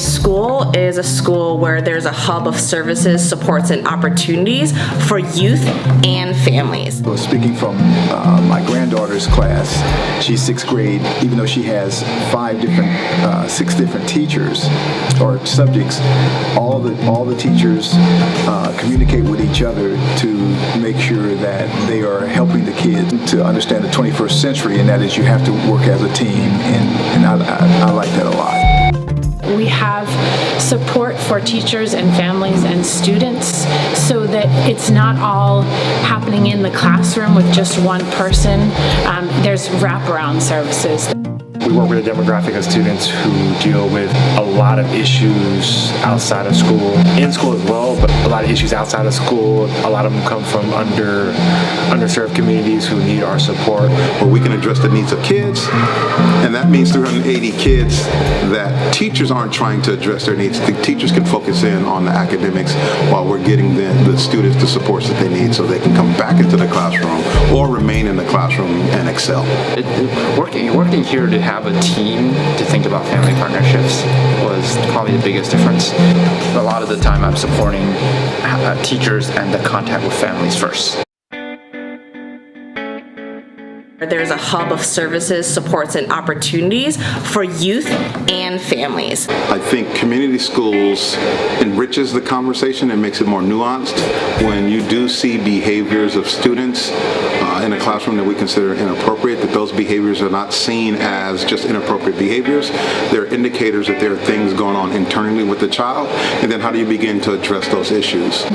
school is a school where there's a hub of services, supports, and opportunities for youth and families. Well, speaking from my granddaughter's class, she's sixth grade, even though she has six different teachers or subjects, all the teachers communicate with each other to make sure that they are helping the kids to understand the 21st century, and that is you have to work as a team, and I like that a lot. We have support for teachers and families and students so that it's not all happening in the classroom with just one person. There's wraparound services. We work with a demographic of students who deal with a lot of issues outside of school, in school as well, but a lot of issues outside of school. A lot of them come from underserved communities who need our support. Where we can address the needs of kids, and that means 380 kids that teachers aren't trying to address their needs. The teachers can focus in on the academics while we're getting the students the supports that they need so they can come back into the classroom or remain in the classroom and excel. Working here to have a team to think about family partnerships was probably the biggest difference. A lot of the time I'm supporting teachers and the contact with families first. There's a hub of services, supports, and opportunities for youth and families. I think community schools enriches the conversation and makes it more nuanced. When you do see behaviors of students in a classroom that we consider inappropriate, that those behaviors are not seen as just inappropriate behaviors. They're indicators that there are things going on internally with the child, and then how do you begin to address those issues?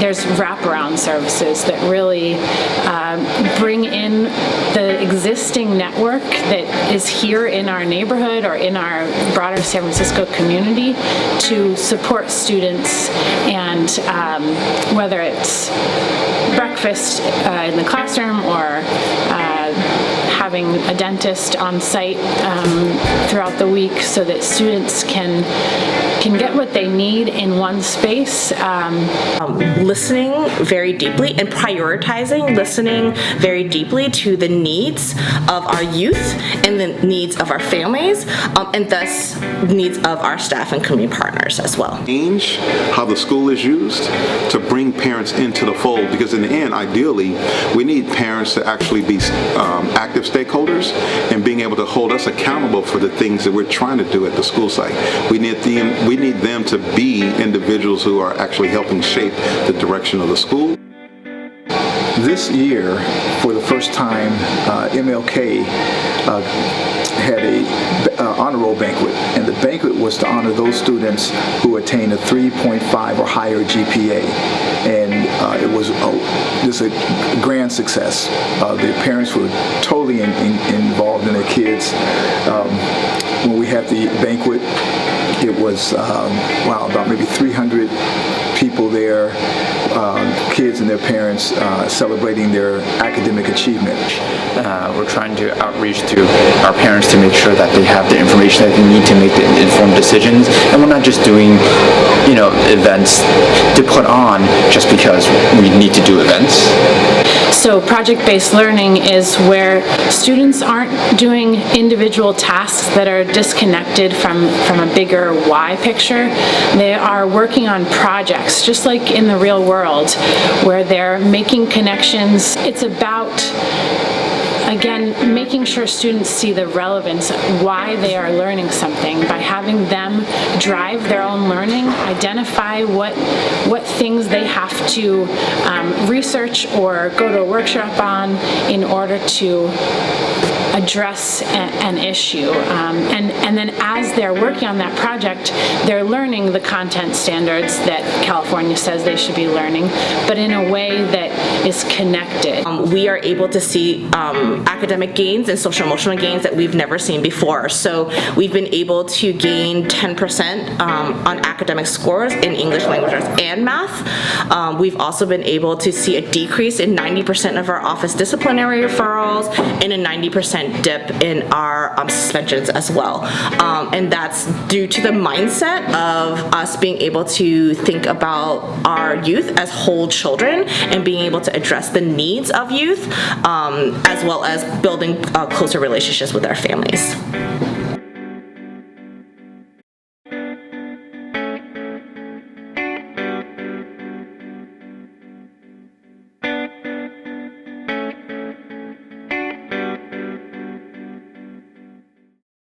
There's wraparound services that really bring in the existing network that is here in our neighborhood or in our broader San Francisco community to support students, and whether it's breakfast in the classroom or having a dentist on site throughout the week so that students can get what they need in one space. Listening very deeply and prioritizing listening very deeply to the needs of our youth and the needs of our families, and thus needs of our staff and community partners as well. Change how the school is used to bring parents into the fold, because in the end, ideally, we need parents to actually be active stakeholders and being able to hold us accountable for the things that we're trying to do at the school site. We need them to be individuals who are actually helping shape the direction of the school. This year, for the first time, MLK had a honor roll banquet, and the banquet was to honor those students who attained a 3.5 or higher GPA, and it was just a grand success. The parents were totally involved in their kids. When we had the banquet, it was about maybe 300 people there, kids and their parents celebrating their academic achievement. We're trying to outreach to our parents to make sure that they have the information that they need to make the informed decisions, and we're not just doing events to put on just because we need to do events. So project-based learning is where students aren't doing individual tasks that are disconnected from a bigger why picture. They are working on projects, just like in the real world, where they're making connections. It's about, again, making sure students see the relevance, why they are learning something, by having them drive their own learning, identify what things they have to research or go to a workshop on in order to address an issue. And then as they're working on that project, they're learning the content standards that California says they should be learning, but in a way that is connected. We are able to see academic gains and social emotional gains that we've never seen before. So we've been able to gain 10% on academic scores in English language arts and math. We've also been able to see a decrease in 90% of our office disciplinary referrals and a 90% dip in our suspensions as well. And that's due to the mindset of us being able to think about our youth as whole children and being able to address the needs of youth, as well as building closer relationships with our families.